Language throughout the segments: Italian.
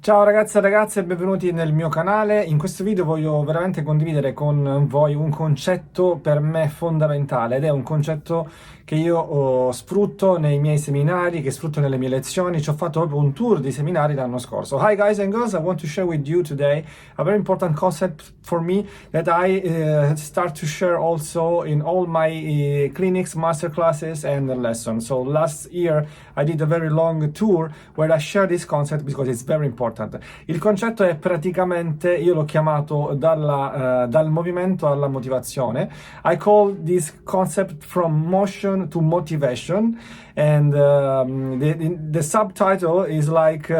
Ciao ragazzi e ragazze e benvenuti nel mio canale. In questo video voglio veramente condividere con voi un concetto per me fondamentale ed è un concetto che io sfrutto nei miei seminari, che sfrutto nelle mie lezioni. Ci ho fatto proprio un tour di seminari l'anno scorso. Hi guys and girls, I want to share with you today a very important concept for me that I start to share also in all my clinics, masterclasses and lessons. So last year I did a very long tour where I share this concept because it's very important. Il concetto è praticamente, io l'ho chiamato dal movimento alla motivazione. I call this concept from motion to motivation, and the subtitle is like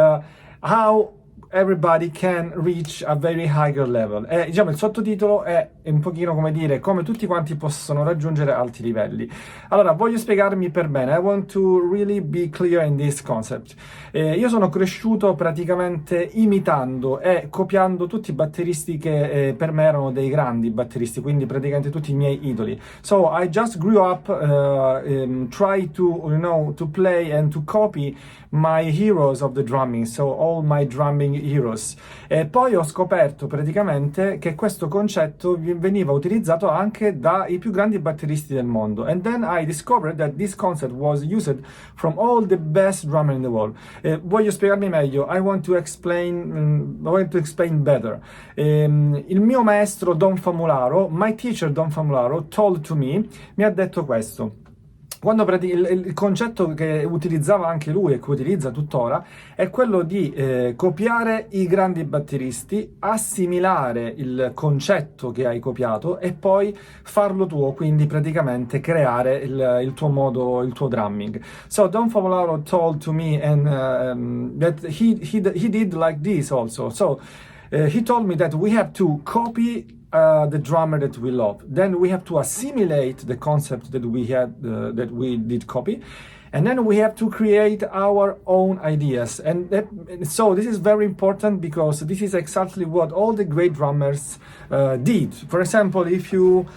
how everybody can reach a very higher level. Diciamo, il sottotitolo è un pochino come dire come tutti quanti possono raggiungere alti livelli. Allora, voglio spiegarmi per bene. I want to really be clear in this concept. Io sono cresciuto praticamente imitando e copiando tutti i batteristi che per me erano dei grandi batteristi, quindi praticamente tutti i miei idoli. So I just grew up, try to play and to copy my heroes of the drumming, so all my drumming heroes. E poi ho scoperto praticamente che questo concetto veniva utilizzato anche dai più grandi batteristi del mondo. And then I discovered that this concept was used from all the best drummers in the world. Voglio spiegarmi meglio. I want to explain better. Il mio maestro Don Famularo, my teacher Don Famularo, told to me, mi ha detto questo. Quando il concetto che utilizzava anche lui e che utilizza tuttora è quello di copiare i grandi batteristi, assimilare il concetto che hai copiato e poi farlo tuo, quindi praticamente creare il tuo modo, il tuo drumming. So Don Favolaro told to me and that he did like this also. So he told me that we have to copy the drummer that we love. Then we have to assimilate the concept that we had, that we did copy. And then we have to create our own ideas. So this is very important because this is exactly what all the great drummers did. For example, if you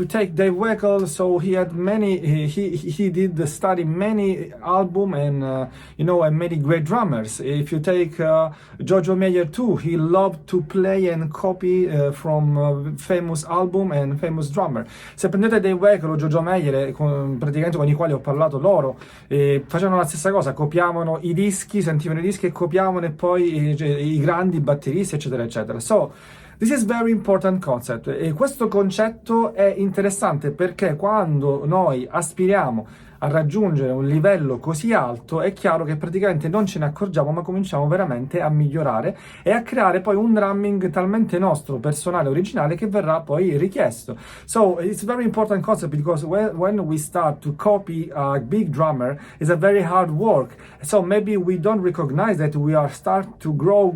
take Dave Weckl, so he had many, he did study many album and and many great drummers. If you take Giorgio Meyer too, he loved to play and copy from famous album and famous drummer. Se prendete Dave Weckl o Giorgio Meyer, praticamente con i quali ho parlato loro, facevano la stessa cosa, copiavano i dischi, sentivano i dischi e copiavano e poi i grandi batteristi, eccetera, eccetera. So, this is very important concept. E questo concetto è interessante perché quando noi aspiriamo a raggiungere un livello così alto è chiaro che praticamente non ce ne accorgiamo, ma cominciamo veramente a migliorare e a creare poi un drumming talmente nostro, personale, originale, che verrà poi richiesto. So it's very important concept because when we start to copy a big drummer, it's a very hard work. So maybe we don't recognize that we are start to grow,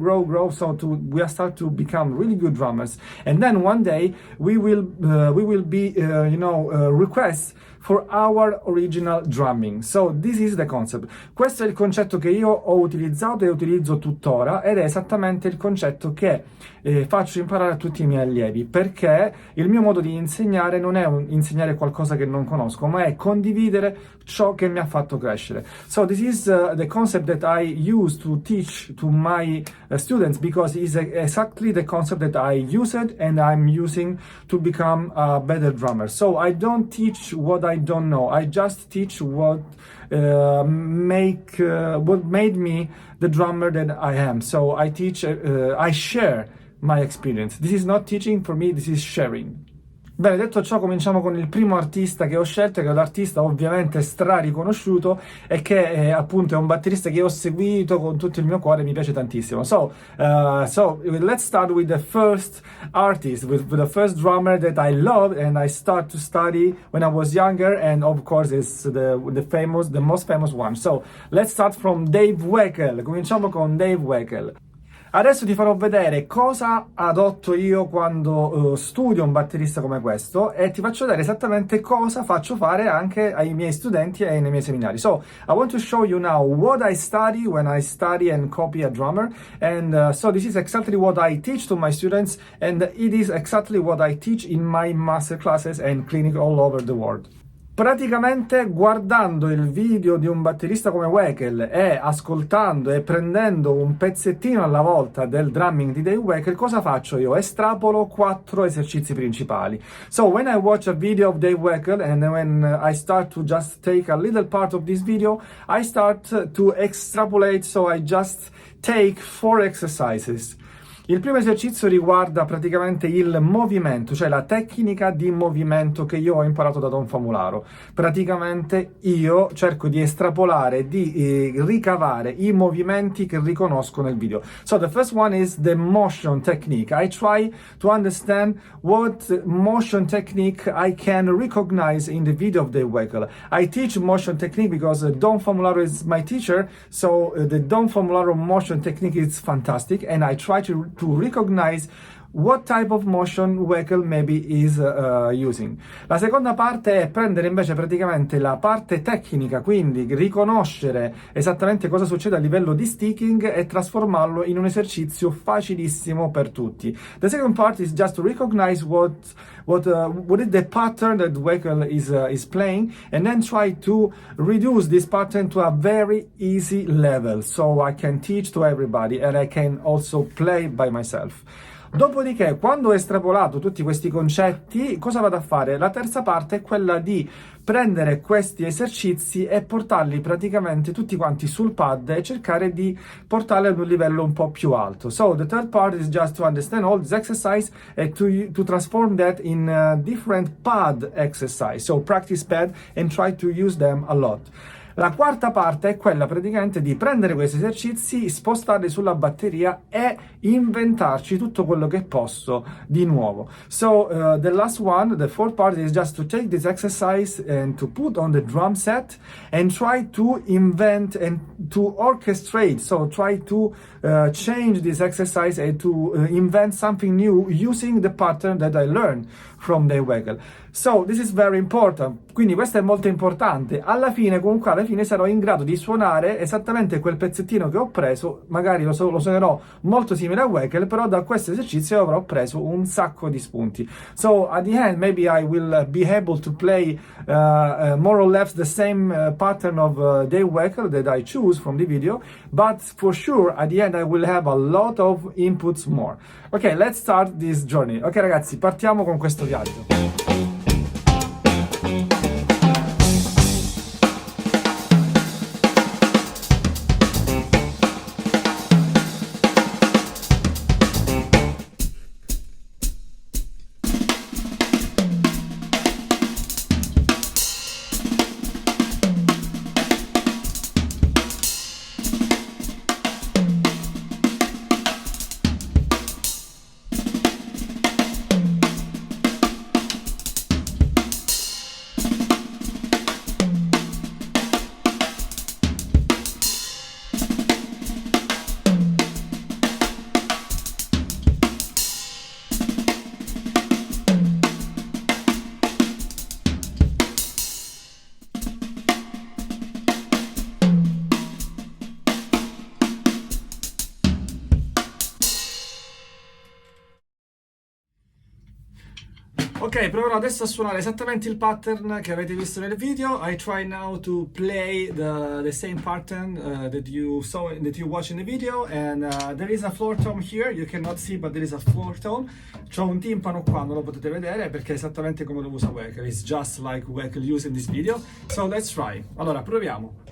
so we are start to become really good drummers, and then one day we will be request for our original drumming. So this is the concept. Questo è il concetto che io ho utilizzato e utilizzo tuttora ed è esattamente il concetto che faccio imparare a tutti i miei allievi, perché il mio modo di insegnare non è insegnare qualcosa che non conosco, ma è condividere ciò che mi ha fatto crescere. So this is the concept that I use to teach to my students because it's exactly the concept that I used and I'm using to become a better drummer. So I don't teach what I don't know. I just teach what made me the drummer that I am. So I teach, I share my experience. This is not teaching for me, this is sharing. Bene, detto ciò, cominciamo con il primo artista che ho scelto, che è l'artista ovviamente strariconosciuto e che appunto è un batterista che ho seguito con tutto il mio cuore, mi piace tantissimo. So let's start with the first artist, with the first drummer that I loved and I started to study when I was younger, and of course it's the most famous one. So let's start from Dave Weckl. Cominciamo con Dave Weckl. Adesso ti farò vedere cosa adotto io quando studio un batterista come questo e ti faccio vedere esattamente cosa faccio fare anche ai miei studenti e nei miei seminari. So, I want to show you now what I study when I study and copy a drummer, and so this is exactly what I teach to my students, and it is exactly what I teach in my master classes and clinic all over the world. Praticamente guardando il video di un batterista come Weckl e ascoltando e prendendo un pezzettino alla volta del drumming di Dave Weckl, cosa faccio io? Estrapolo 4 esercizi principali. So when I watch a video of Dave Weckl and when I start to just take a little part of this video, I start to extrapolate, so I just take 4 exercises. Il primo esercizio riguarda praticamente il movimento, cioè la tecnica di movimento che io ho imparato da Don Famularo. Praticamente io cerco di estrapolare, di ricavare i movimenti che riconosco nel video. So the first one is the motion technique. I try to understand what motion technique I can recognize in the video of Dave Weckl. I teach motion technique because Don Famularo is my teacher, so the Don Famularo motion technique is fantastic, and I try to recognize what type of motion Weckl maybe is using. La seconda parte è prendere invece praticamente la parte tecnica, quindi riconoscere esattamente cosa succede a livello di sticking e trasformarlo in un esercizio facilissimo per tutti. The second part is just to recognize what is the pattern that Weckl is playing, and then try to reduce this pattern to a very easy level, so I can teach to everybody and I can also play by myself. Dopodiché, quando ho estrapolato tutti questi concetti, cosa vado a fare? La terza parte è quella di prendere questi esercizi e portarli praticamente tutti quanti sul pad e cercare di portarli ad un livello un po' più alto. So the third part is just to understand all this exercise and to transform that in different pad exercise. So practice pad and try to use them a lot. La quarta parte è quella praticamente di prendere questi esercizi, spostarli sulla batteria e inventarci tutto quello che posso di nuovo. So the last one, the fourth part is just to take this exercise and to put on the drum set and try to invent and to orchestrate. So try to change this exercise and to invent something new using the pattern that I learned from Dave Weckl. So this is very important. Quindi questo è molto importante. Alla fine sarò in grado di suonare esattamente quel pezzettino che ho preso, magari lo suonerò molto simile a Weckl, però da questo esercizio avrò preso un sacco di spunti. So at the end maybe I will be able to play more or less the same pattern of Dave Weckl that I choose from the video, but for sure at the end I will have a lot of inputs more. Ok, let's start this journey. Ok ragazzi, partiamo con questo viaggio. Ok, proverò adesso a suonare esattamente il pattern che avete visto nel video. I try now to play the same pattern that you watched in the video, and there is a floor tom here, you cannot see but there is a floor tom. C'ho un timpano qua, non lo potete vedere perché è esattamente come lo usa Weckl, it's just like Weckl used in this video. So let's try. Allora, proviamo.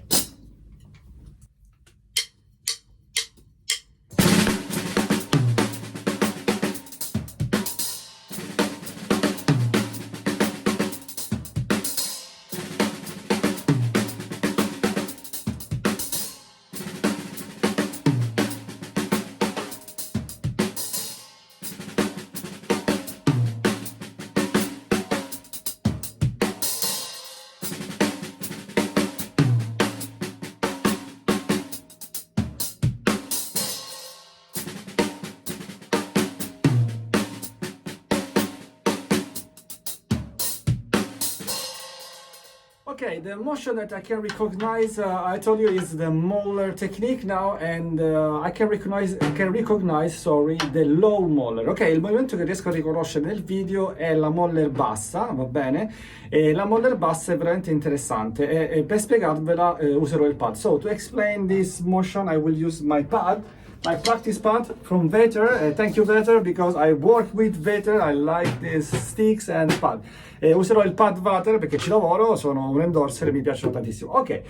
Okay, the motion that I can recognize, I told you, is the Moeller technique now, and I can recognize, sorry, the low Moeller. Ok, il movimento che riesco a riconoscere nel video è la Moeller bassa, va bene? E la Moeller bassa è veramente interessante, e per spiegarvela userò il pad. So, to explain this motion, I will use my pad. My practice pad from Veter, thank you Veter, because I work with Veter, I like these sticks and pad. Userò il pad Veter perché ci lavoro, sono un endorser e mi piacciono tantissimo. Ok,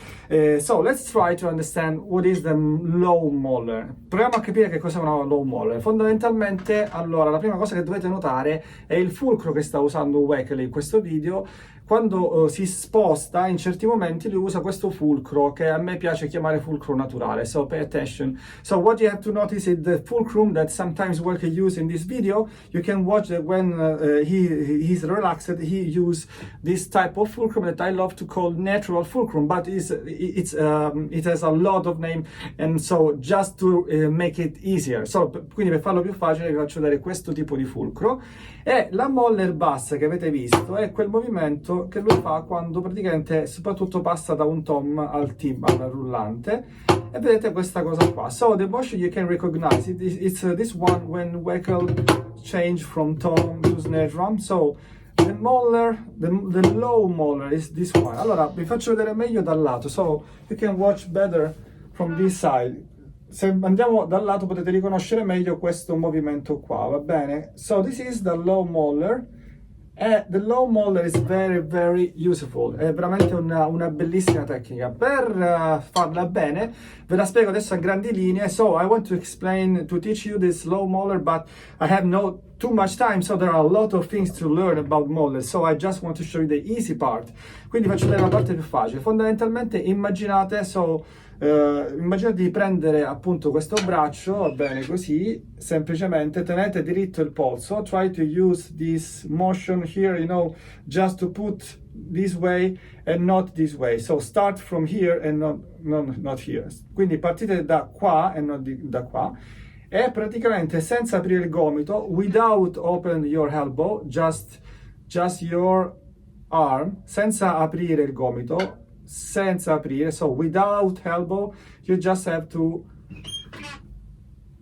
so let's try to understand what is the low Moeller. Proviamo a capire che cos'è una low Moeller. Fondamentalmente, allora, la prima cosa che dovete notare è il fulcro che sta usando Weckl in questo video. Quando si sposta, in certi momenti lui usa questo fulcro che a me piace chiamare fulcro naturale. So pay attention. So what you have to notice is the fulcrum that sometimes Weckl use in this video. You can watch that when he's relaxed, he use this type of fulcrum that I love to call natural fulcrum, but it has a lot of name, and so just to make it easier. So, quindi per farlo più facile vi faccio vedere questo tipo di fulcro. E la Moeller bassa che avete visto è quel movimento che lui fa quando praticamente soprattutto passa da un tom al rullante, e vedete questa cosa qua. So the motion you can recognize it's this one when Weckl change from tom to snare drum. So the Moeller, the low Moeller is this one. Allora vi faccio vedere meglio dal lato, so you can watch better from this side. Se andiamo dal lato potete riconoscere meglio questo movimento qua, va bene? So this is the low Moeller. The low Moeller is very useful, è veramente una bellissima tecnica. Per farla bene ve la spiego adesso a grandi linee. So I want to teach you this low Moeller, but I have no too much time, so there are a lot of things to learn about Moeller, so I just want to show you the easy part. Quindi faccio vedere la parte più facile. Fondamentalmente immaginate di prendere appunto questo braccio, va bene, così, semplicemente tenete diritto il polso, try to use this motion here, you know, just to put this way and not this way. So start from here and not here. Quindi partite da qua e non da qua. E praticamente senza aprire il gomito, without open your elbow, just your arm, senza aprire il gomito, senza aprire, so without elbow, you just have to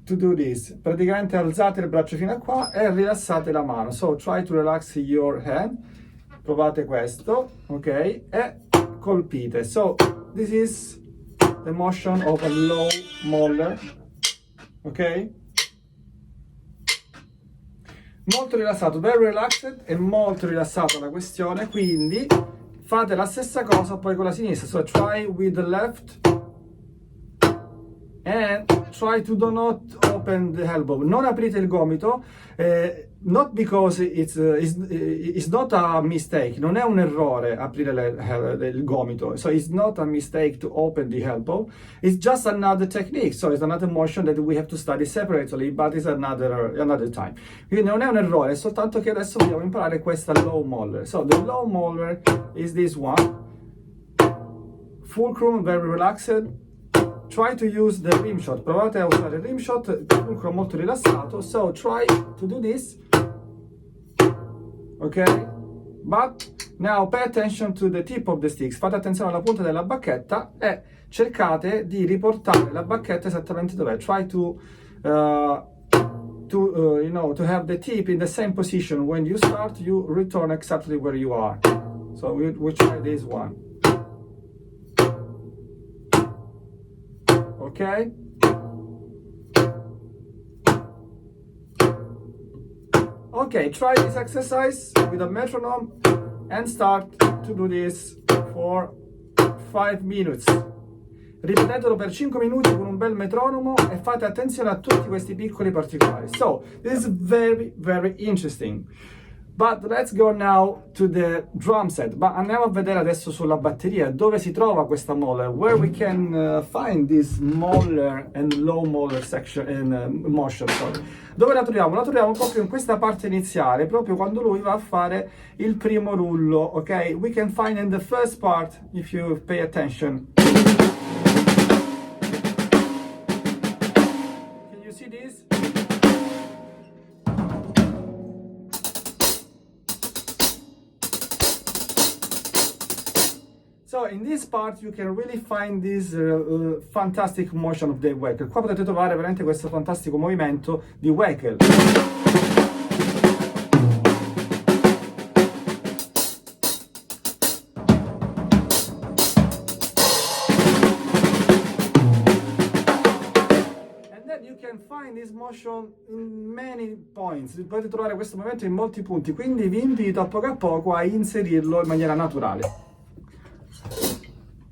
do this. Praticamente alzate il braccio fino a qua e rilassate la mano. So try to relax your hand. Provate questo, ok? E colpite. So this is the motion of a low Moeller, ok? Molto rilassato, very relaxed, e molto rilassata la questione, quindi fate la stessa cosa poi con la sinistra. So try with the left and try to do not open the elbow. Non aprite il gomito, not because it's not a mistake, non è un errore aprire il gomito. So it's not a mistake to open the elbow. It's just another technique. So it's another motion that we have to study separately, but it's another time. Quindi non è un errore, è soltanto che adesso dobbiamo imparare questa low Moeller. So the low Moeller is this one. Fulcrum, very relaxed. Try to use the rim shot. Provate a usare il rim shot, il fulcro molto rilassato. So try to do this. Ok? But now pay attention to the tip of the sticks. Fate attenzione alla punta della bacchetta e cercate di riportare la bacchetta esattamente dov'è. Try to have the tip in the same position. When you start, you return exactly where you are. So we try this one. Ok? Ok, try this exercise with a metronome and start to do this for 5 minutes. Ripetetelo per 5 minuti con un bel metronomo e fate attenzione a tutti questi piccoli particolari. So, this is very interesting. But let's go now to the drum set. Ma andiamo a vedere adesso sulla batteria dove si trova questa Moeller, where we can find this Moeller and low Moeller section in motion. Sorry. Dove la troviamo? La troviamo proprio in questa parte iniziale, proprio quando lui va a fare il primo rullo, ok? We can find in the first part, if you pay attention. Can you see this? So in this part you can really find this fantastic motion of Dave Weckl. Qua potete trovare veramente questo fantastico movimento di Weckl. You can find this motion in many points. Potete trovare questo movimento in molti punti, quindi vi invito a poco a inserirlo in maniera naturale.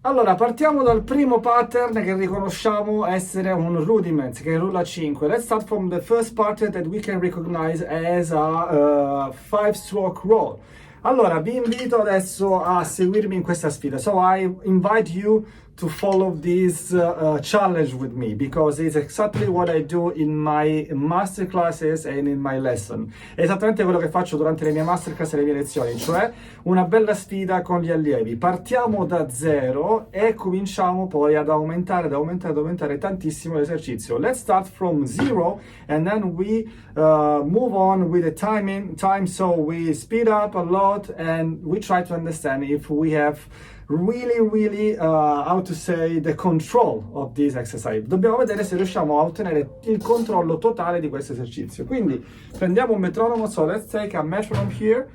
Allora, partiamo dal primo pattern che riconosciamo essere un rudiment, che è il rullo a 5. Let's start from the first pattern that we can recognize as a 5-stroke roll. Allora, vi invito adesso a seguirmi in questa sfida. So I invite you to follow this challenge with me, because it's exactly what I do in my masterclasses and in my lesson. È esattamente quello che faccio durante le mie masterclass e le mie lezioni, cioè una bella sfida con gli allievi. Partiamo da zero e cominciamo poi ad aumentare tantissimo l'esercizio. Let's start from zero and then we move on with the time, so we speed up a lot and we try to understand if we have really how to say the control of this exercise. Dobbiamo vedere se riusciamo a ottenere il controllo totale di questo esercizio. Quindi prendiamo un metronomo, so let's take a metronome here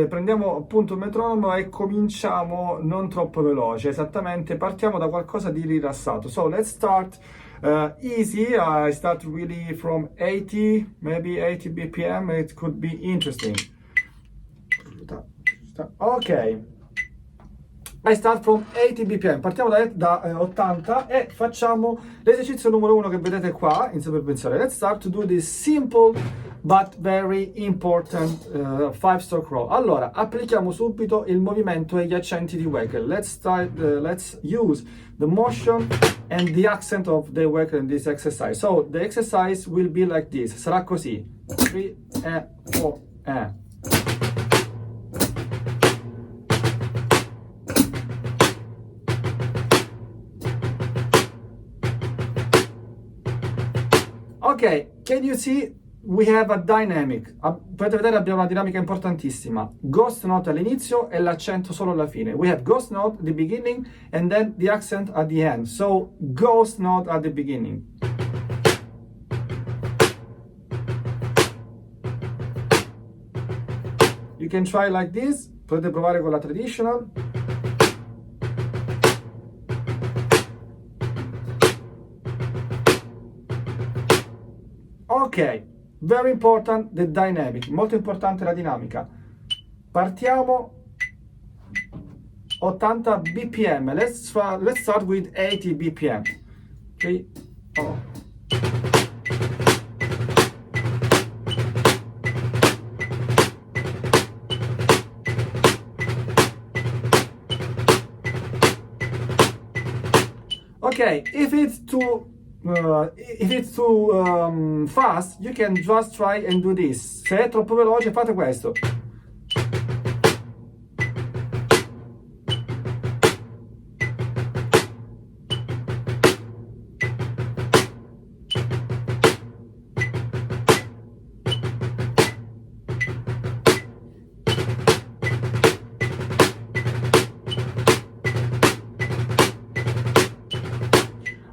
prendiamo appunto il metronomo e cominciamo non troppo veloce, esattamente partiamo da qualcosa di rilassato. So let's start easy. I start really from 80, maybe 80 bpm. It could be interesting. Ok, I start from 80 bpm, partiamo da 80 e facciamo l'esercizio numero 1 che vedete qua in superpensione. Let's start to do this simple but very important 5-stroke roll. Allora, applichiamo subito il movimento e gli accenti di Weckl. Let's use the motion and the accent of the Weckl in this exercise. So the exercise will be like this, sarà così, 3 e 4 e. Ok, can you see we have a dynamic? Potete vedere abbiamo una dinamica importantissima. Ghost note all'inizio e l'accento solo alla fine. We have ghost note at the beginning and then the accent at the end. So ghost note at the beginning. You can try like this. Potete provare con la traditional. Ok, very important the dynamic, molto importante la dinamica. Partiamo 80 bpm, let's start with 80 bpm. 3, 4. Ok, if it's too fast, you can just try and do this. Se è troppo veloce, fate questo.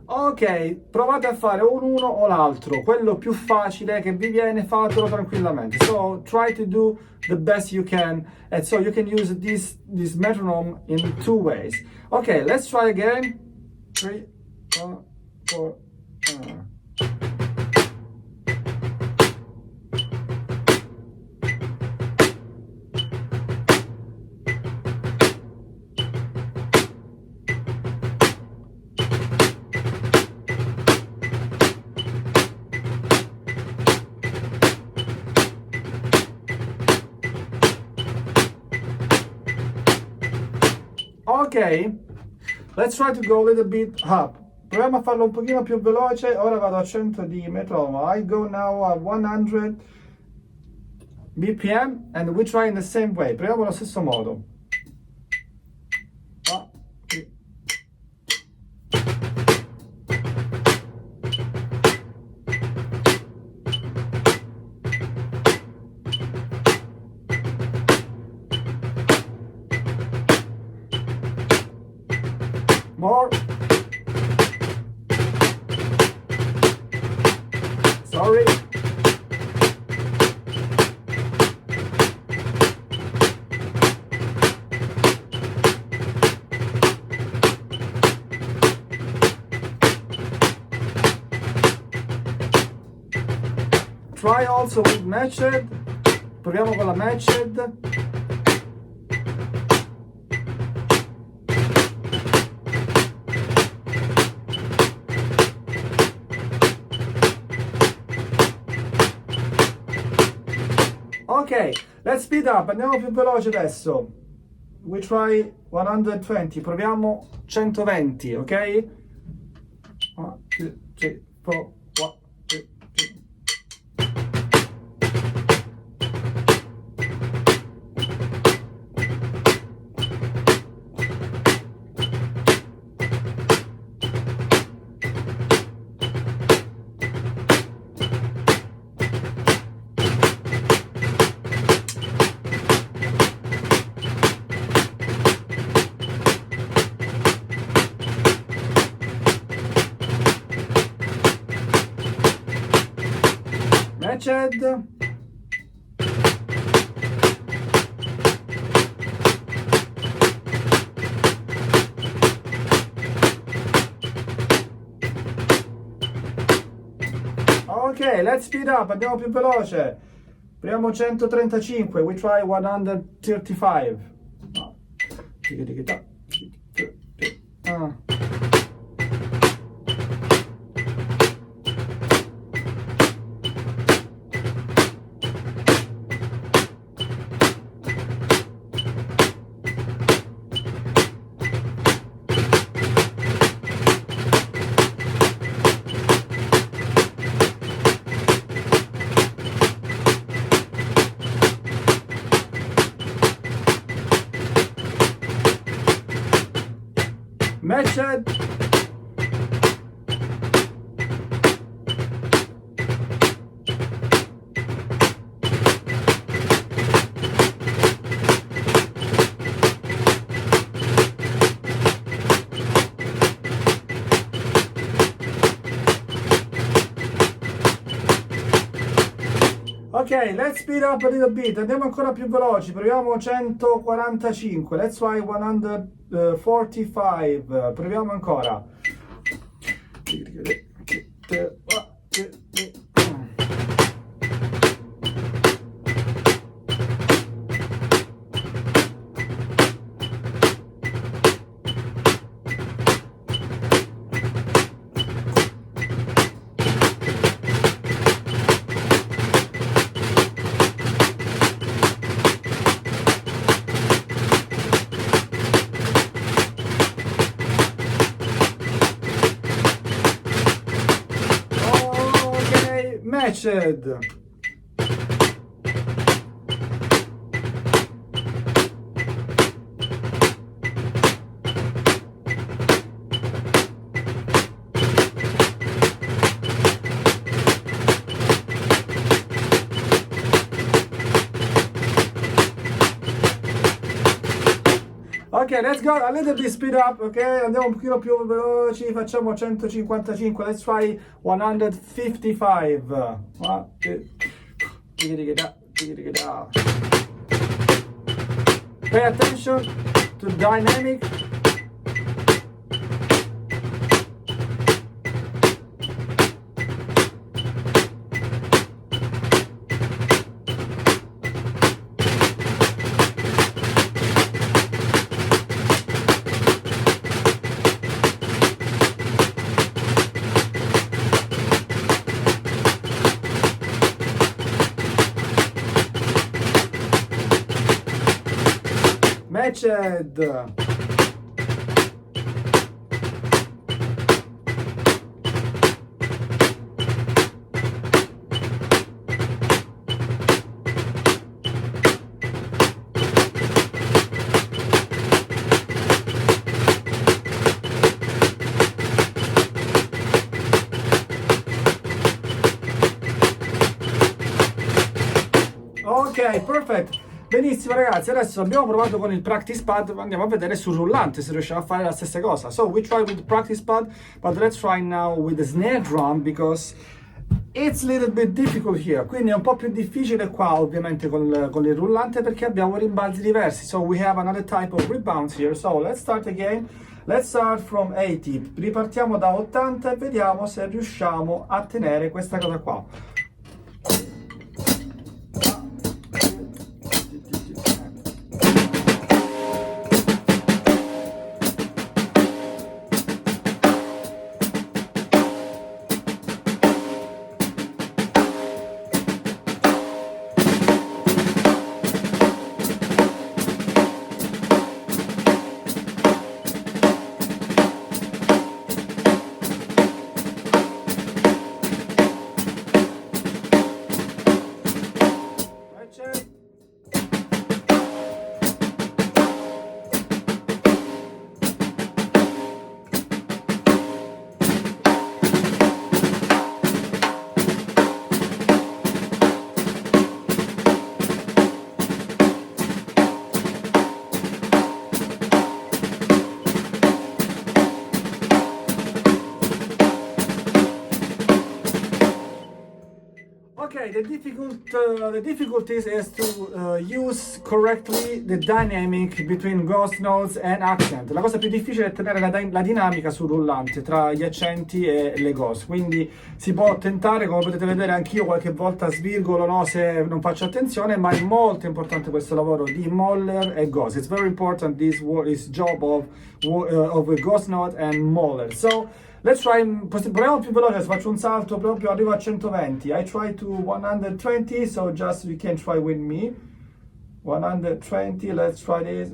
Ok, provate a fare o uno o l'altro, quello più facile che vi viene, fatelo tranquillamente. So try to do the best you can, and so you can use this metronome in 2 ways. Ok, let's try again. 3, 4, 4. Ok, let's try to go a little bit up. Proviamo a farlo un pochino più veloce. Ora vado a 100 di metronomo. I go now at 100 bpm and we try in the same way. Proviamo allo stesso modo. sorry. Try also with matched. Proviamo con la matched. Ok, let's speed up, andiamo più veloce adesso. We try 120, proviamo 120, ok? 1, 2, 3, 4, 1, 2, 3. Matched. Ok, let's speed up, andiamo più veloce. Proviamo 135, we try 135. Matched. Ok, let's speed up a little bit, andiamo ancora più veloci, proviamo 145, let's try 145, proviamo ancora. Matched. Ok, let's go a little bit speed up, ok? Andiamo un pochino più veloci, facciamo 155, let's try 155. Pay attention to the dynamic. Matched. Ok, perfect. Benissimo ragazzi, adesso abbiamo provato con il practice pad, andiamo a vedere sul rullante se riusciamo a fare la stessa cosa. So we try with the practice pad, but let's try now with the snare drum because It's a little bit difficult here, quindi è un po' più difficile qua ovviamente con il rullante perché abbiamo rimbalzi diversi. So we have another type of rebounds here. So let's start again. Let's start from 80. Ripartiamo da 80 e vediamo se riusciamo a tenere questa cosa qua. Okay, the difficulties is to use correctly the dynamic between ghost notes and accent. La cosa più difficile è tenere la dinamica sul rullante tra gli accenti e le ghost, quindi si può tentare, come potete vedere anch'io qualche volta svirgolo, no, se non faccio attenzione, ma è molto importante questo lavoro di Moeller e ghost. It's very important this job of ghost note and Moeller. So let's try, proviamo più veloce, se faccio un salto proprio arrivo a 120. I try to 120, so just you can try with me. 120, let's try this.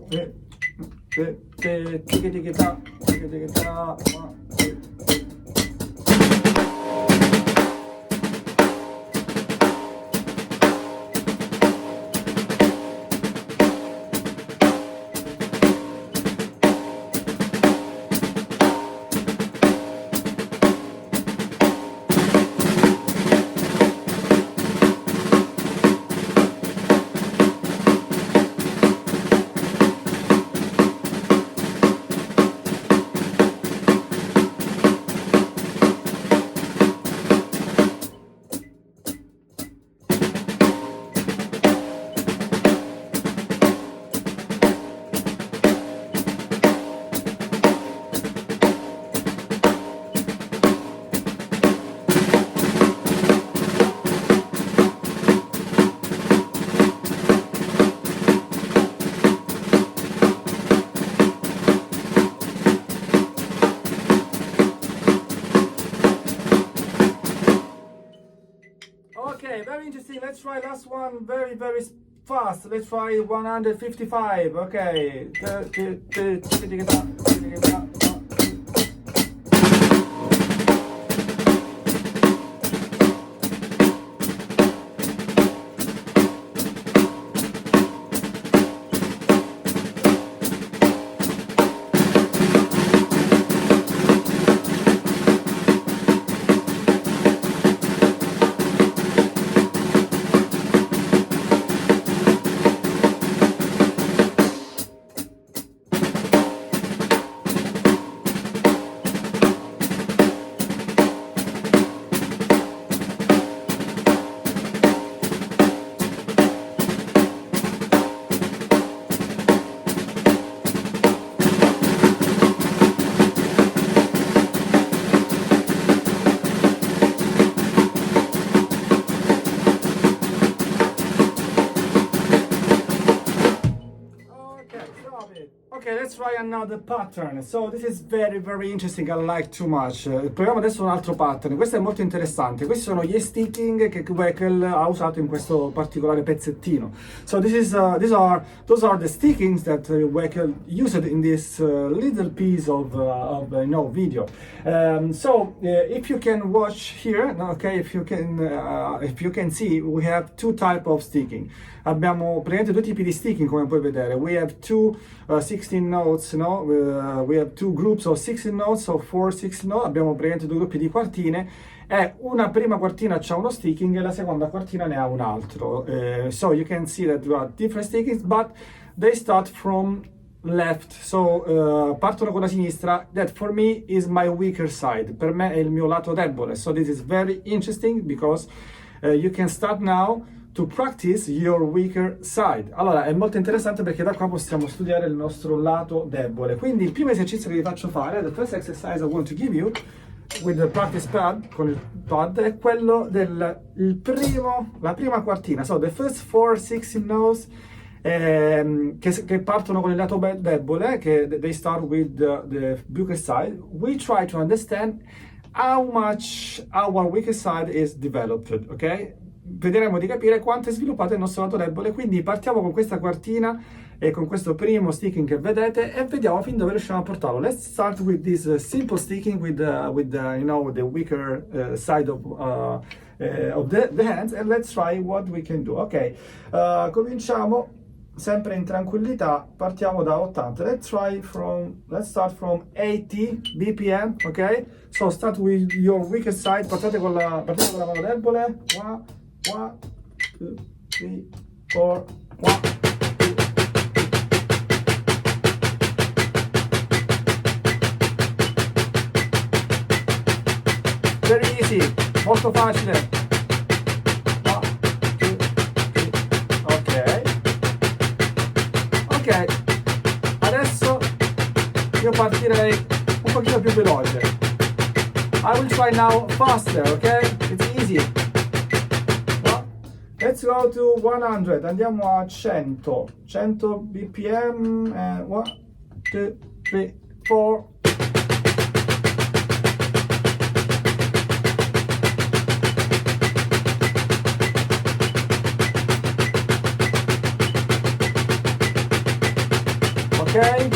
Okay, very interesting. Let's try last one very fast. Let's try 155. Okay. Okay, let's try another pattern. So this is very interesting. I like too much. Proviamo adesso un altro pattern. Questo è molto interessante. Questi sono gli sticking che Weckl ha usato in questo particolare pezzettino. So those are the stickings that Weckl used in this little piece of video. So if you can watch here, okay, if you can see, we have two type of sticking. Abbiamo praticamente due tipi di sticking, come puoi vedere. We have two 16 notes, no? We have two groups of 16 notes, so 4 16 notes. Abbiamo praticamente due gruppi di quartine e una prima quartina c'ha uno sticking e la seconda quartina ne ha un altro. So you can see that there are different stickings, but they start from left, so partono con la sinistra. That for me is my weaker side. Per me è il mio lato debole. So this is very interesting because you can start now to practice your weaker side. Allora, è molto interessante perché da qua possiamo studiare il nostro lato debole. Quindi il primo esercizio che vi faccio fare, the first exercise I want to give you with the practice pad, con il pad, è quello la prima quartina. So the first 4-16 notes che partono con il lato debole, che they start with the weaker side. We try to understand how much our weaker side is developed, ok? Vedremo di capire quanto è sviluppato il nostro lato debole, quindi partiamo con questa quartina e con questo primo sticking che vedete e vediamo fin dove riusciamo a portarlo. Let's start with this simple sticking with you know, the weaker side of the hands, and let's try what we can do. Ok, cominciamo sempre in tranquillità, partiamo da 80. Let's start from 80 bpm, ok? So start with your weaker side, partate con la mano debole. 1, 2, 3, 4, 1. Very easy, molto facile. 1, 2, 3, ok. Adesso io partirei un pochino più veloce. I will try now faster, ok? It's easy. Let's go to 100, andiamo a 100 bpm, 1, 2, 3, 4. Ok?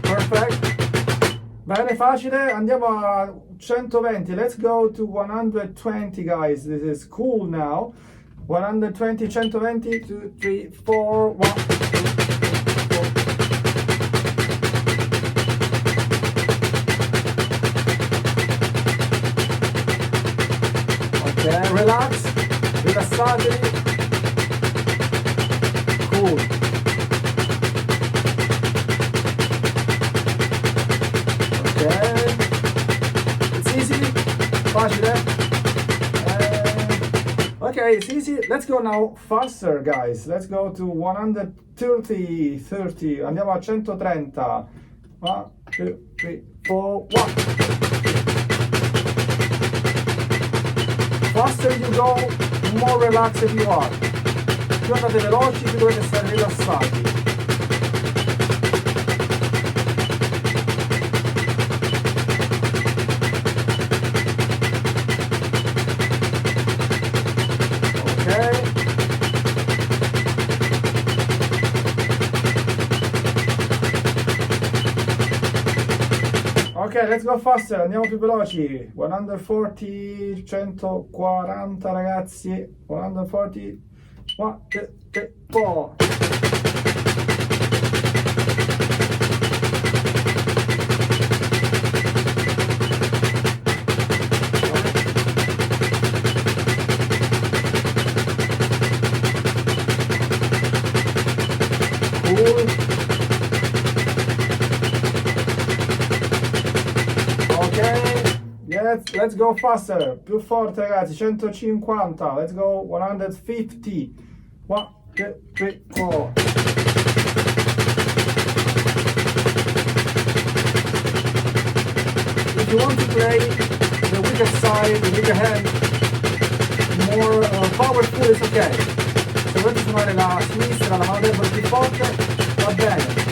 Perfect. Bene, facile, andiamo a 120. Let's go to 120, guys. This is cool now. 120, 120, 2, 3, 4, 1, 2, 4. Ok, relax, rilassatevi. Cool. Facile. Okay, it's easy. Let's go now faster, guys. Let's go to 130. Andiamo a 130. 1, 2, 3, 4, 1. Faster you go, more relaxed you are. Più andate veloci, più dovete stare rilassati. Ok, let's go faster, andiamo più veloci. 140, 140 ragazzi. 140, 1, 2, 3, 4. Cool. Let's go faster, più forte ragazzi, 150, let's go 150, 1, 2, 3, 4. If you want to play the weaker side, the weaker hand, more powerful, it's ok. Se volete suonare la sinistra, la mano debole più forte, va bene.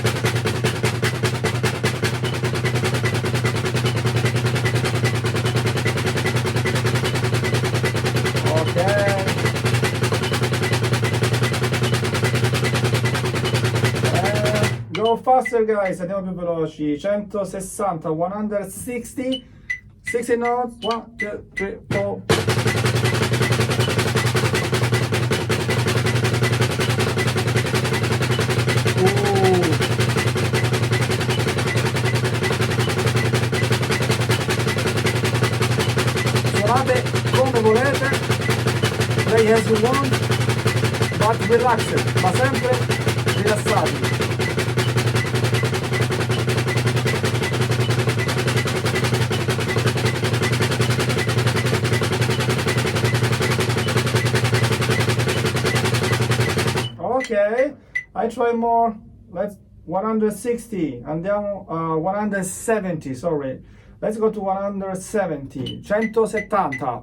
Go faster guys, andiamo più veloci. 160, 160, 60 notes, 1, 2, 3, 4. Suonate come volete, play as you want. but relaxed, ma sempre rilassati. Okay, I try more. Let's 160. Andiamo 170, sorry. Let's go to 170. 170.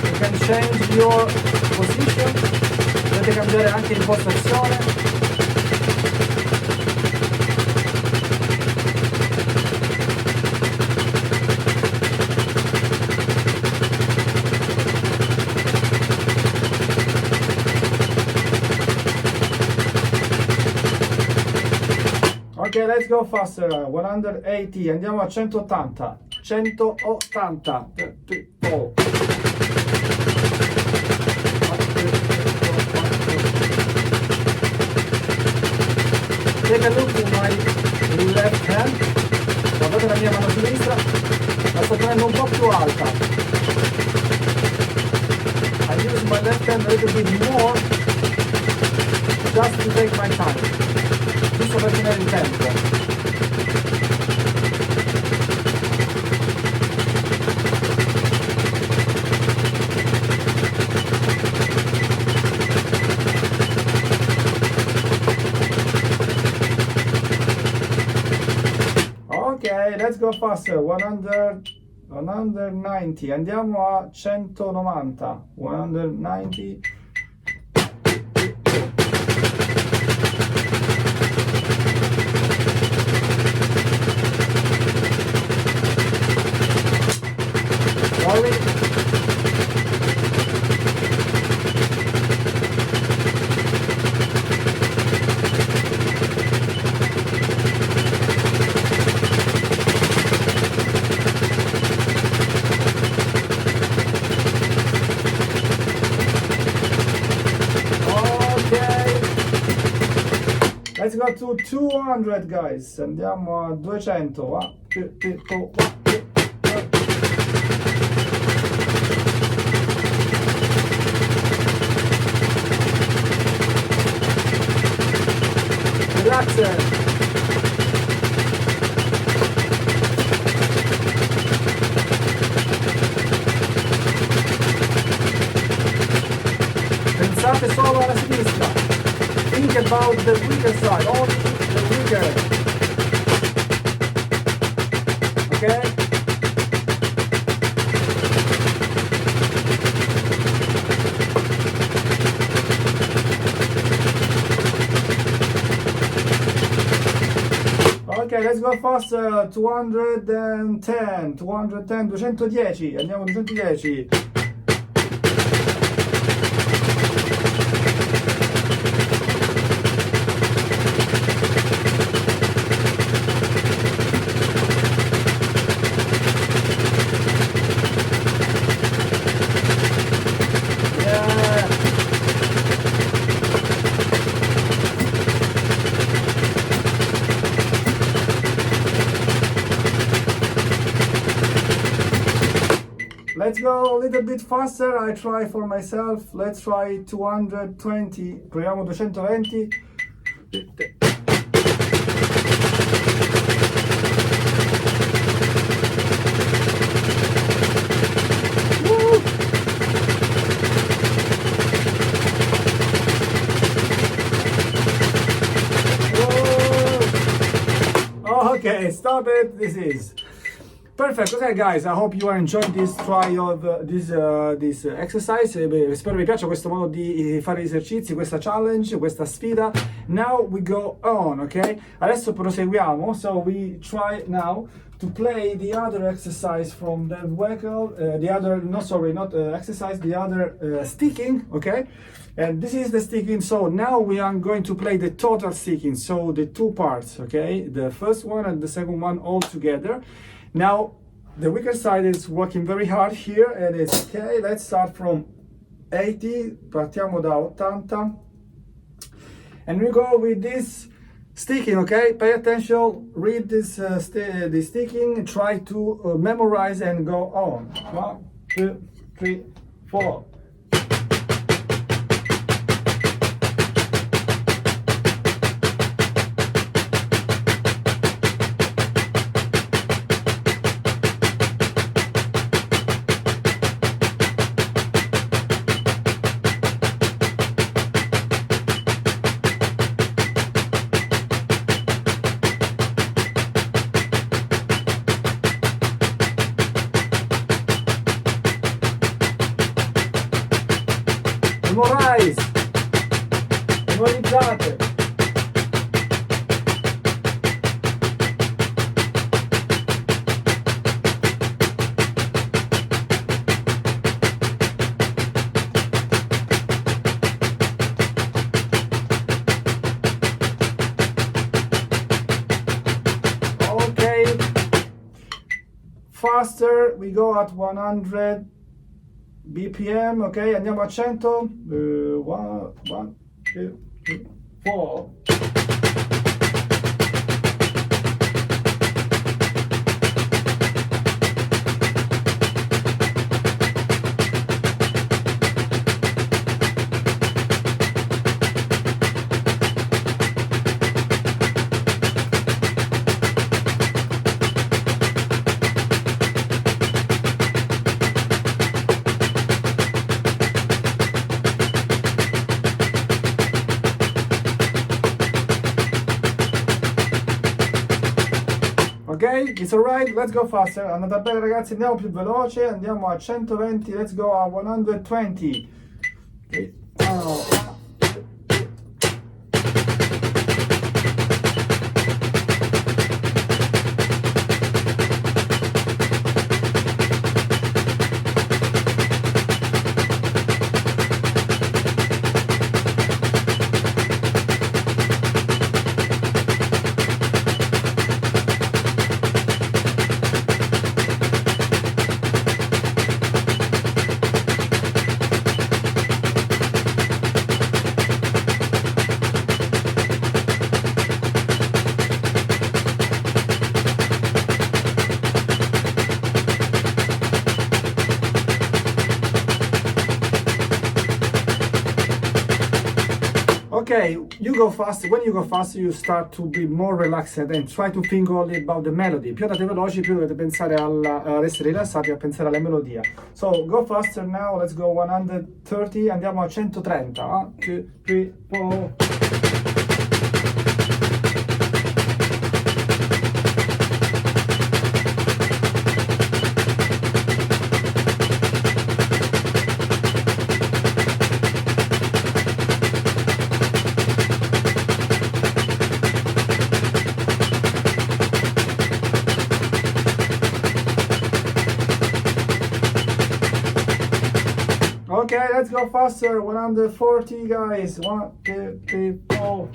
You can change your position. Potete cambiare anche impostazione. Ok, let's go faster. 180. Andiamo a 180. 180. Oh. Take a look to my left hand. Guardate la mia mano sinistra. La sto tenendo un po' più alta. I use my left hand a little bit more just to take my time. Giusto per tenere il tempo. Ok, let's go faster. 190. Andiamo a 190. 190. Let's go to 200 guys. Andiamo a 200. Grazie. Pensate solo alla sinistra. Think about the weaker side, only the weaker. Okay? Ok, let's go faster. 210, 210. Andiamo a 210. Let's go a little bit faster. I try for myself. Let's try 220. Proviamo 220. Okay, stop it. This is perfect. Okay, guys, I hope you are enjoying this try of this exercise. Spero vi piaccia questo modo di fare gli esercizi, questa challenge, questa sfida. Now we go on, okay? Adesso proseguiamo. So we try now to play the other exercise from Dave Weckl, the other, no, sorry, not exercise, the other sticking, okay? And this is the sticking. So now we are going to play the total sticking. So the two parts, okay? The first one and the second one all together. Now, the weaker side is working very hard here, and it's okay. Let's start from 80. Partiamo da 80. And we go with this Sticking, okay? Pay attention, read this the sticking, try to memorize and go on. 1, 2, 3, 4. Memorize! Memorizzate! Okay. Faster, we go at 100 BPM, ok, andiamo a 100. 1, 2, 3, 4. Ok, it's alright, let's go faster. Andate bene ragazzi, andiamo più veloce, andiamo a 120, let's go a 120. Okay. Okay, you go faster. When you go faster, you start to be more relaxed and try to think only about the melody. Più andate veloci, più dovete pensare ad essere rilassati, a pensare alla melodia. So go faster now. Let's go 130. Andiamo a 130. 1, 2, 3, 4. Okay, let's go faster. 140, guys. 1, 2, 3, 4.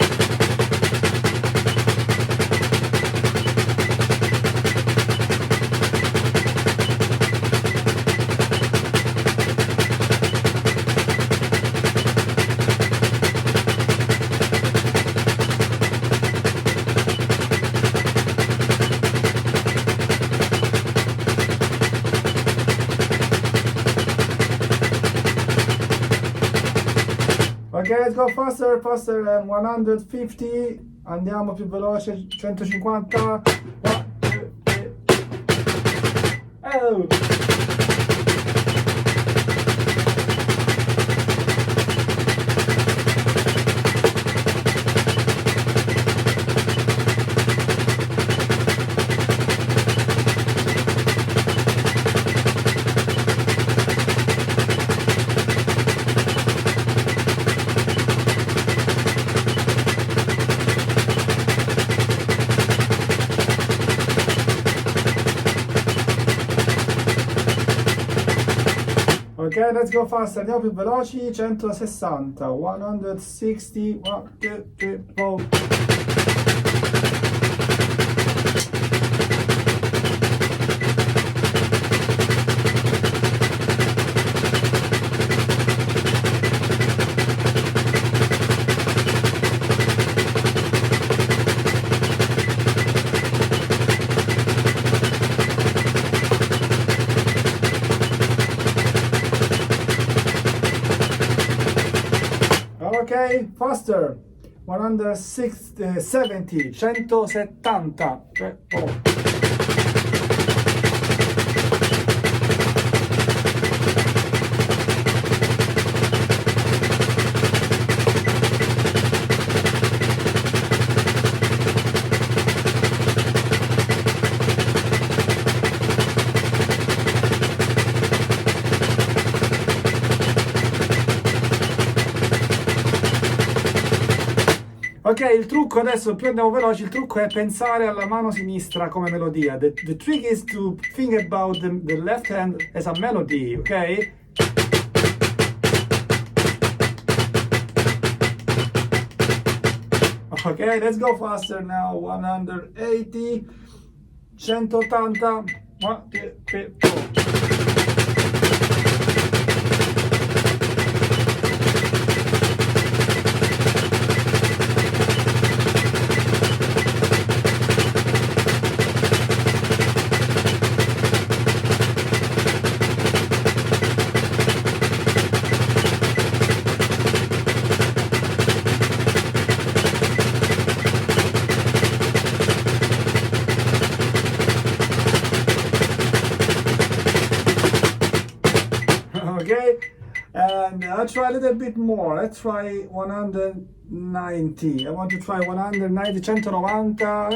Ok, let's go faster, faster than 150. Andiamo più veloce, 150. 1, 2, 3. Oh! Ok, let's go faster, andiamo più veloci, 160, 160, 1, 2, 3, 4. Ok, faster. 170, 170. Ok, il trucco adesso, più andiamo veloci, il trucco è pensare alla mano sinistra come melodia. The trick is to think about the left hand as a melody, ok? Ok, let's go faster now. 180, 180, 1, 2, 3, 4. Okay, and I'll try a little bit more. Let's try 190. I want to try 190, 190.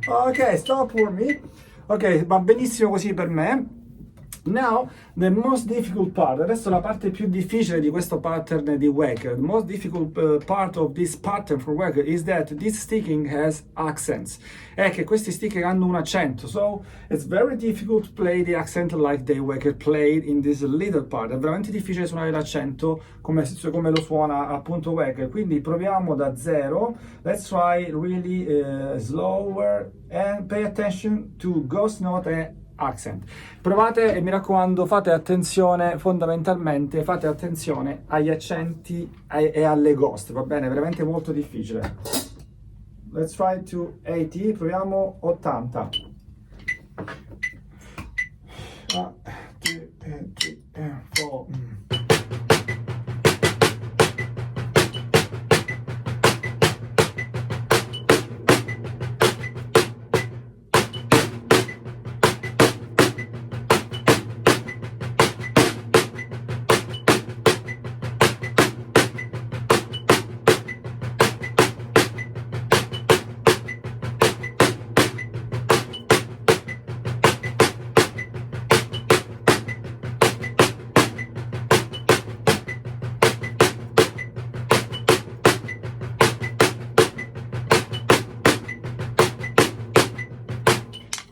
Ok, stop for me. Ok, va benissimo così per me. Now, the most difficult part. Adesso la parte più difficile di questo pattern di Weckl. The most difficult part of this pattern for Weckl is that this sticking has accents. È che questi sticking hanno un accento. So, it's very difficult to play the accent like Dave Weckl played in this little part. È veramente difficile suonare l'accento come lo suona appunto Weckl. Quindi proviamo da zero. Let's try really slower and pay attention to ghost note and accent. Provate e mi raccomando, fate attenzione, fondamentalmente fate attenzione agli accenti e alle ghost, va bene? È veramente molto difficile. Let's try to 80, proviamo 80. 1, 2, 3, 4.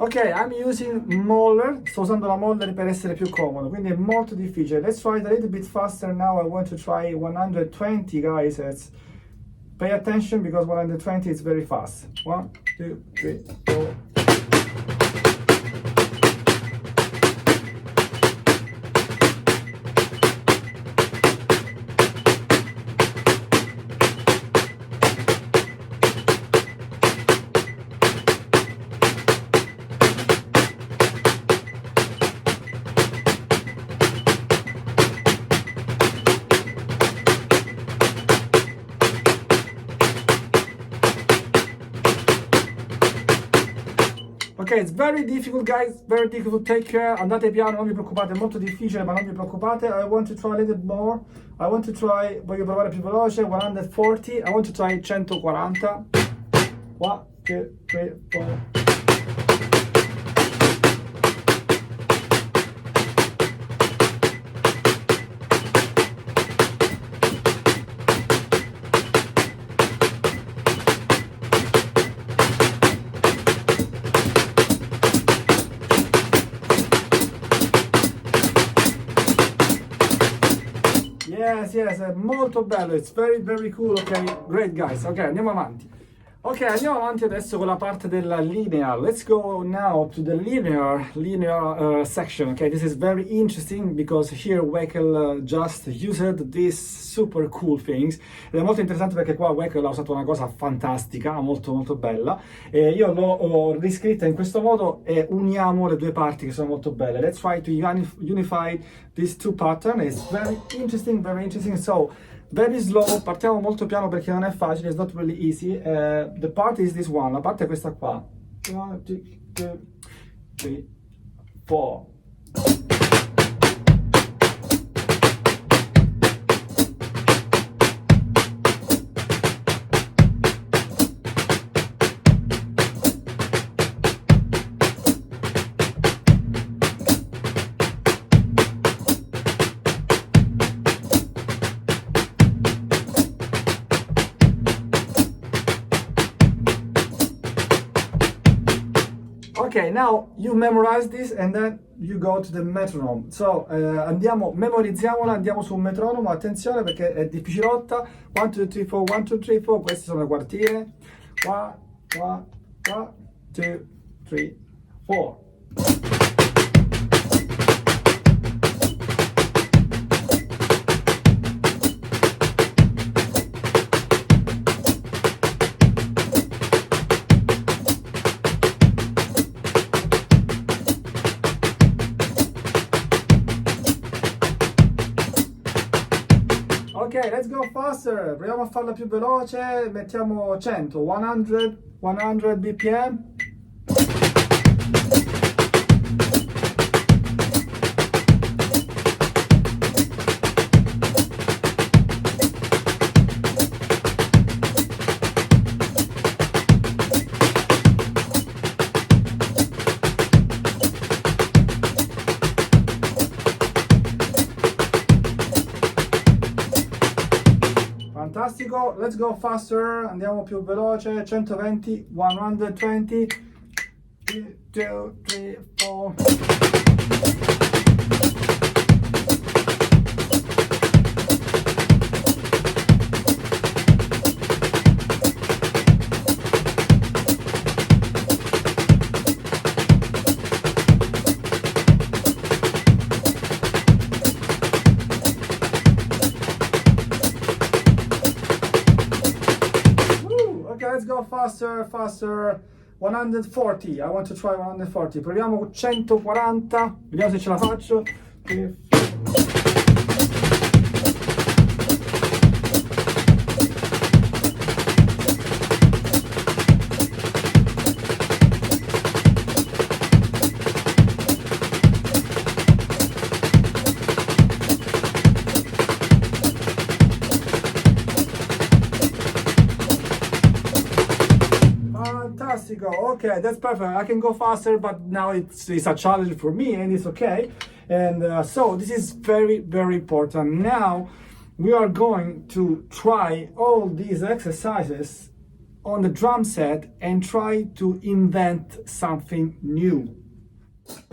Ok, I'm using Moeller, sto usando la Moeller per essere più comodo, quindi è molto difficile. Let's try it a little bit faster now. I want to try 120, guys. Pay attention because 120 is very fast. 1, 2, 3, 4. Ok, it's very difficult guys, very difficult, take care, andate piano, non vi preoccupate, è molto difficile ma non vi preoccupate. I want to try a little bit more, voglio provare più veloce, 140, I want to try 140. 1, 2, 3, 4. Yes, è molto bello, it's very very cool, ok, great guys, ok, andiamo avanti. Ok, andiamo avanti adesso con la parte della linear. Let's go now to the linear section. Okay, this is very interesting because here Weckl just used these super cool things. Ed è molto interessante perché qua Weckl ha usato una cosa fantastica, molto molto bella. E io l'ho riscritta in questo modo e uniamo le due parti che sono molto belle. Let's try to unify these two patterns. It's very interesting, very interesting. So, very slow, partiamo molto piano perché non è facile, it's not really easy. The part is this one, la parte è questa qua. 1, 2, 3, 4. Ok, now you memorize this and then you go to the metronome. So, memorizziamola, andiamo su un metronomo, attenzione perché è difficilotta. 1, 2, 3, 4, 1, 2, 3, 4, queste sono le quartine. 1, 1, 1, 2, 3, 4. Ok, let's go faster. Proviamo a farla più veloce. Mettiamo 100, 100 bpm. Fantastico, let's go faster, andiamo più veloce, 120, 120, 2, 3, 4. Let's go faster, faster. 140, I want to try 140. Proviamo 140, vediamo se ce la faccio. Okay, that's perfect. I can go faster, but now it's a challenge for me, and it's okay. And so this is very, very important. Now we are going to try all these exercises on the drum set and try to invent something new.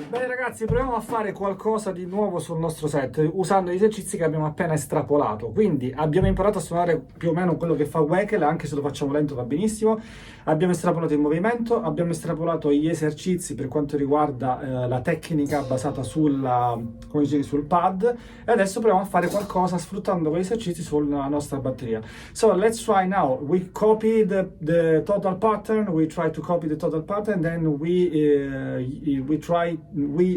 Bene ragazzi, proviamo a fare qualcosa di nuovo sul nostro set usando gli esercizi che abbiamo appena estrapolato. Quindi abbiamo imparato a suonare più o meno quello che fa Weckl, anche se lo facciamo lento va benissimo. Abbiamo estrapolato il movimento, abbiamo estrapolato gli esercizi per quanto riguarda la tecnica basata sul pad, e adesso proviamo a fare qualcosa sfruttando quegli esercizi sulla nostra batteria. So let's try now. We copy the total pattern, we try to copy the total pattern, then we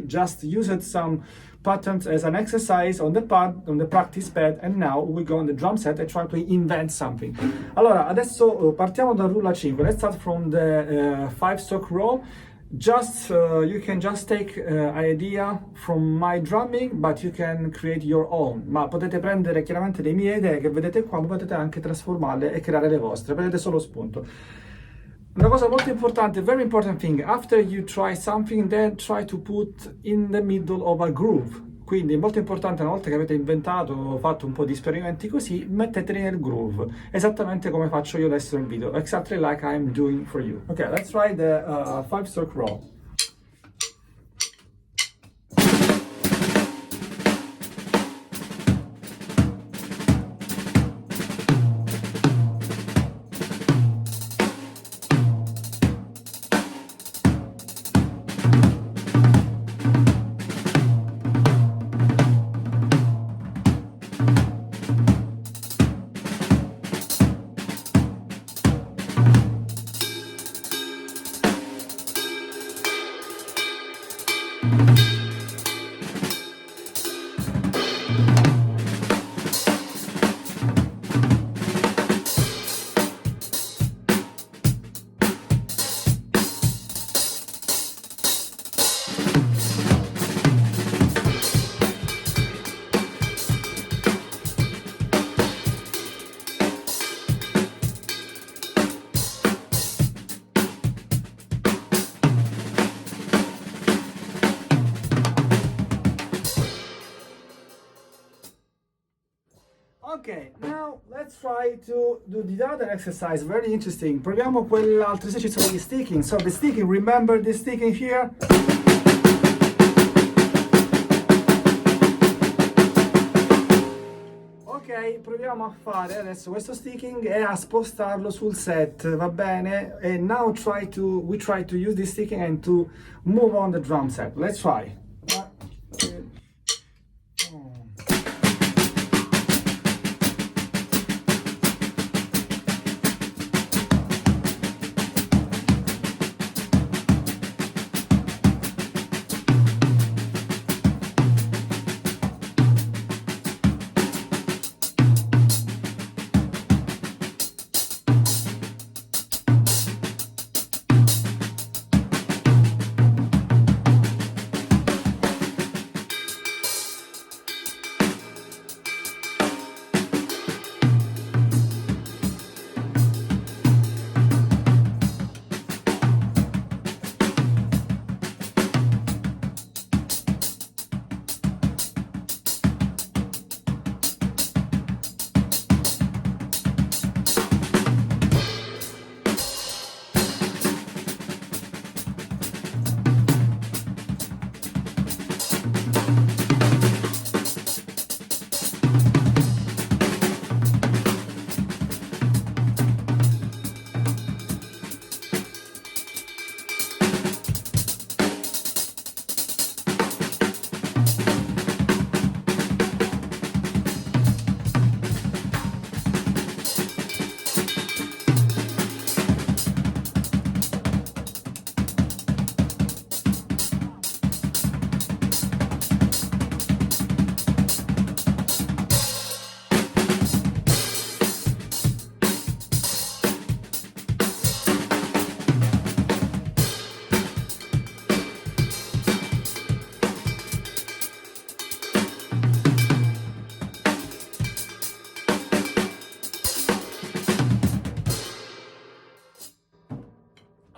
just used some patterns as an exercise on the pad, on the practice pad, and now we go on the drum set and try to invent something. Allora, adesso partiamo dal Rullo 5. Let's start from the 5-stroke roll. Just you can just take idea from my drumming, but you can create your own. Ma potete prendere chiaramente le mie idee che vedete qua, ma potete anche trasformarle e creare le vostre. Prendete solo spunto. Una cosa molto importante, very important thing, after you try something, then try to put in the middle of a groove. Quindi è molto importante, una volta che avete inventato, fatto un po' di esperimenti così, metteteli nel groove, esattamente come faccio io adesso nel video, exactly like I'm doing for you. Ok, let's try the 5-stroke roll. Ok, now let's try to do the other exercise, very interesting. Proviamo quell'altro esercizio degli sticking. So the sticking, remember the sticking here? Ok, proviamo a fare adesso questo sticking e a spostarlo sul set, va bene? E now we try to use this sticking and to move on the drum set. Let's try.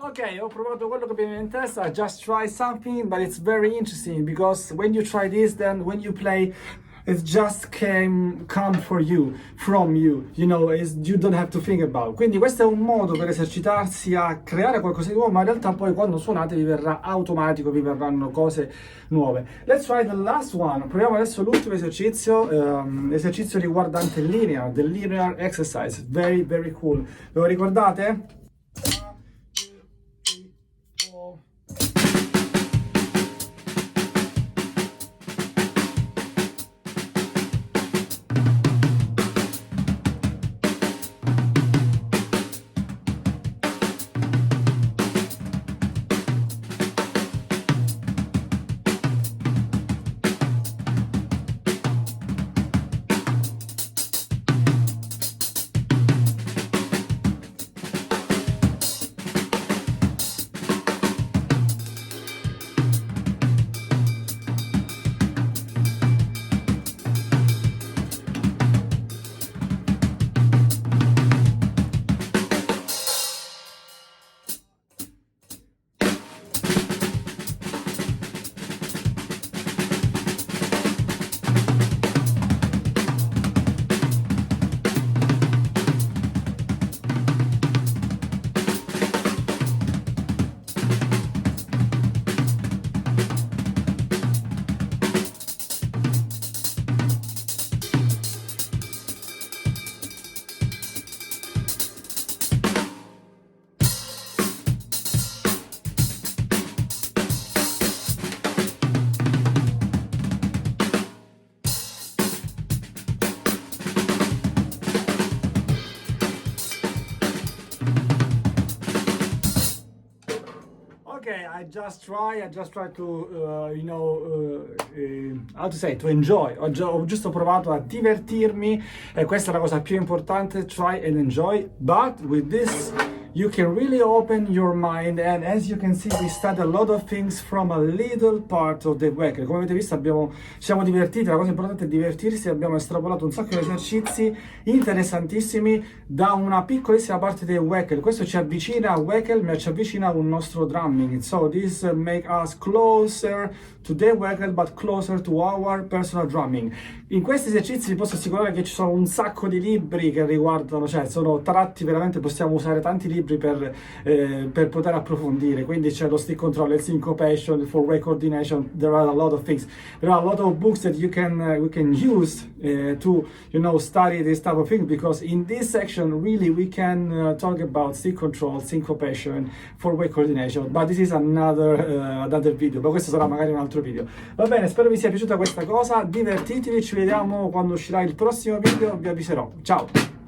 Ok, ho provato quello che mi viene in testa. I just try something, but it's very interesting because when you try this, then when you play, it just come for you, from you, you know, you don't have to think about. Quindi questo è un modo per esercitarsi a creare qualcosa di nuovo, ma in realtà poi quando suonate vi verrà automatico, vi verranno cose nuove. Let's try the last one. Proviamo adesso l'ultimo esercizio, esercizio riguardante il linear, the linear exercise. Very, very cool. Ve lo ricordate? Okay, I just try to, how to say, to enjoy. Ho giusto provato a divertirmi e questa è la cosa più importante, try and enjoy, but with this you can really open your mind, and as you can see we studied a lot of things from a little part of Dave Weckl. Come avete visto ci siamo divertiti, la cosa importante è divertirsi, abbiamo estrapolato un sacco di esercizi interessantissimi da una piccolissima parte di Weckl. Questo ci avvicina a Weckl, ma ci avvicina a un nostro drumming, so this make us closer to Dave Weckl but closer to our personal drumming. In questi esercizi vi posso assicurare che ci sono un sacco di libri che riguardano, cioè sono tratti veramente, possiamo usare tanti libri per poter approfondire, quindi c'è lo stick control, il syncopation, for way coordination, there are a lot of things, there are a lot of books that we can use to, you know, study this type of thing, because in this section really we can talk about stick control, syncopation, for way coordination, but this is another video, ma questo sarà magari un altro video. Va bene, spero vi sia piaciuta questa cosa, divertitevi, ci vediamo quando uscirà il prossimo video, vi avviserò. Ciao!